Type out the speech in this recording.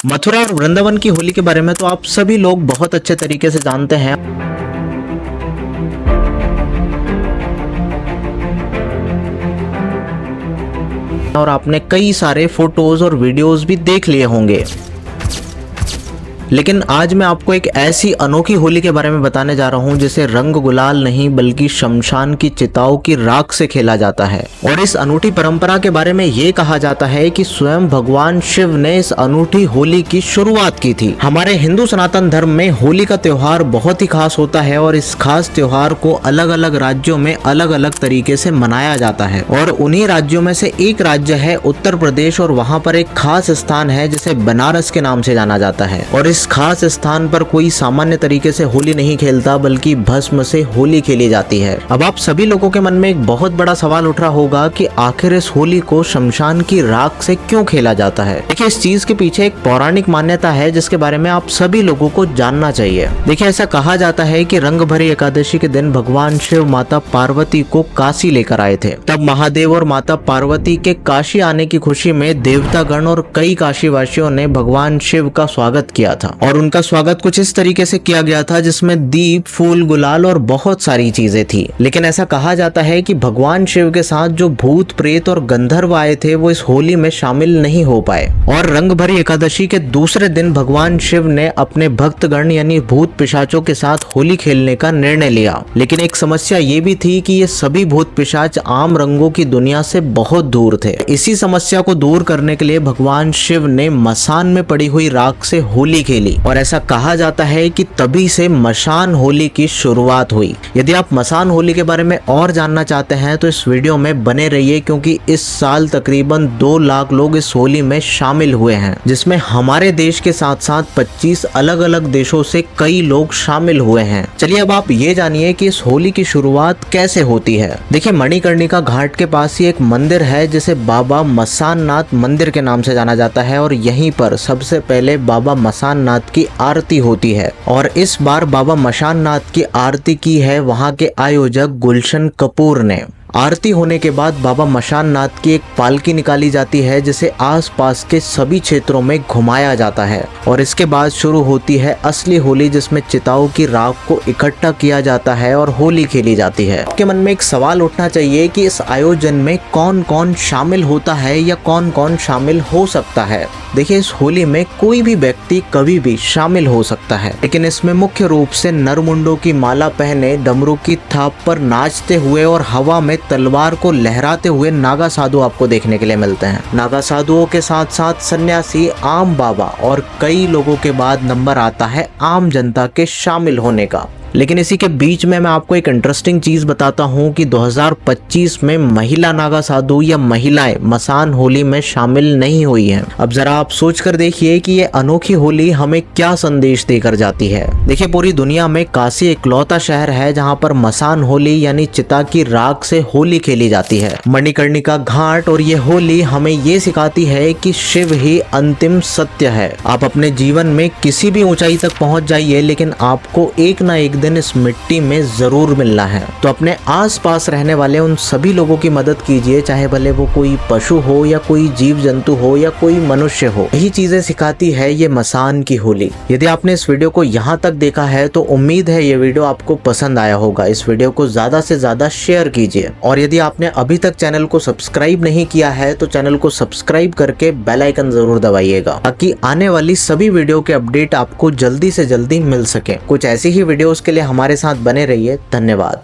मथुरा और वृंदावन की होली के बारे में तो आप सभी लोग बहुत अच्छे तरीके से जानते हैं और आपने कई सारे फोटोज और वीडियोस भी देख लिए होंगे। लेकिन आज मैं आपको एक ऐसी अनोखी होली के बारे में बताने जा रहा हूं जिसे रंग गुलाल नहीं बल्कि शमशान की चिताओं की राख से खेला जाता है। और इस अनूठी परंपरा के बारे में ये कहा जाता है कि स्वयं भगवान शिव ने इस अनूठी होली की शुरुआत की थी। हमारे हिंदू सनातन धर्म में होली का त्योहार बहुत ही खास होता है और इस खास त्योहार को अलग अलग राज्यों में अलग अलग तरीके से मनाया जाता है। और उन्हीं राज्यों में से एक राज्य है उत्तर प्रदेश और वहाँ पर एक खास स्थान है जिसे बनारस के नाम से जाना जाता है। और इस खास स्थान पर कोई सामान्य तरीके से होली नहीं खेलता बल्कि भस्म से होली खेली जाती है। अब आप सभी लोगों के मन में एक बहुत बड़ा सवाल उठ रहा होगा कि आखिर इस होली को शमशान की राख से क्यों खेला जाता है। देखिए, इस चीज के पीछे एक पौराणिक मान्यता है जिसके बारे में आप सभी लोगों को जानना चाहिए। देखिए, ऐसा कहा जाता है कि रंग भरी एकादशी के दिन भगवान शिव माता पार्वती को काशी लेकर आए थे। तब महादेव और माता पार्वती के काशी आने की खुशी में देवतागण और कई काशीवासियों ने भगवान शिव का स्वागत किया था। और उनका स्वागत कुछ इस तरीके से किया गया था जिसमें दीप, फूल, गुलाल और बहुत सारी चीजें थी। लेकिन ऐसा कहा जाता है कि भगवान शिव के साथ जो भूत, प्रेत और गंधर्व आए थे वो इस होली में शामिल नहीं हो पाए। और रंग भरी एकादशी के दूसरे दिन भगवान शिव ने अपने भक्तगण यानी भूत पिशाचों के साथ होली खेलने का निर्णय लिया। लेकिन एक समस्या ये भी थी कि ये सभी भूत पिशाच आम रंगों की दुनिया से बहुत दूर थे। इसी समस्या को दूर करने के लिए भगवान शिव ने मसान में पड़ी हुई राख से होली खेली। और ऐसा कहा जाता है कि तभी से मसान होली की शुरुआत हुई। यदि आप मसान होली के बारे में और जानना चाहते हैं तो इस वीडियो में बने रहिए, क्योंकि इस साल तकरीबन 2 लाख लोग इस होली में शामिल हुए हैं, जिसमें हमारे देश के साथ साथ 25 अलग अलग देशों से कई लोग शामिल हुए हैं। चलिए अब आप ये जानिए कि इस होली की शुरुआत कैसे होती है। देखिए, मणिकर्णिका घाट के पास ही एक मंदिर है जिसे बाबा मसान नाथ मंदिर के नाम से जाना जाता है। और यहीं पर सबसे पहले बाबा मसान नाथ की आरती होती है। और इस बार बाबा मसान नाथ की आरती की है वहां के आयोजक गुलशन कपूर ने। आरती होने के बाद बाबा मसान नाथ की एक पालकी निकाली जाती है जिसे आसपास के सभी क्षेत्रों में घुमाया जाता है। और इसके बाद शुरू होती है असली होली, जिसमें चिताओं की राख को इकट्ठा किया जाता है और होली खेली जाती है। आपके मन में एक सवाल उठना चाहिए कि इस आयोजन में कौन कौन शामिल होता है या कौन कौन शामिल हो सकता है। देखिए, इस होली में कोई भी व्यक्ति कभी भी शामिल हो सकता है, लेकिन इसमें मुख्य रूप से नरमुंडों की माला पहने, डमरू की थाप पर नाचते हुए और हवा में तलवार को लहराते हुए नागा साधु आपको देखने के लिए मिलते हैं। नागा साधुओं के साथ साथ सन्यासी, आम बाबा और कई लोगों के बाद नंबर आता है आम जनता के शामिल होने का। लेकिन इसी के बीच में मैं आपको एक इंटरेस्टिंग चीज बताता हूं कि 2025 में महिला नागा साधु या महिलाएं मसान होली में शामिल नहीं हुई हैं। अब जरा आप सोच कर देखिए कि ये अनोखी होली हमें क्या संदेश देकर जाती है। देखिए, पूरी दुनिया में काशी इकलौता शहर है जहां पर मसान होली यानी चिता की राख से होली खेली जाती है। मणिकर्णिका घाट और ये होली हमें ये सिखाती है कि शिव ही अंतिम सत्य है। आप अपने जीवन में किसी भी ऊंचाई तक पहुंच जाइए, लेकिन आपको एक ना एक दिन इस मिट्टी में जरूर मिलना है। तो अपने आसपास रहने वाले उन सभी लोगों की मदद कीजिए, चाहे भले वो कोई पशु हो या कोई जीव जंतु हो या कोई मनुष्य हो। यही चीजें सिखाती है ये मसान की होली। यदि आपने इस वीडियो को यहाँ तक देखा है तो उम्मीद है ये वीडियो आपको पसंद आया होगा। इस वीडियो को ज्यादा से ज्यादा शेयर कीजिए। और यदि आपने अभी तक चैनल को सब्सक्राइब नहीं किया है तो चैनल को सब्सक्राइब करके बेल आइकन जरूर दबाइएगा, ताकि आने वाली सभी वीडियो के अपडेट आपको जल्दी से जल्दी मिल सके। कुछ ऐसी ही वीडियोस के लिए हमारे साथ बने रहिए। धन्यवाद।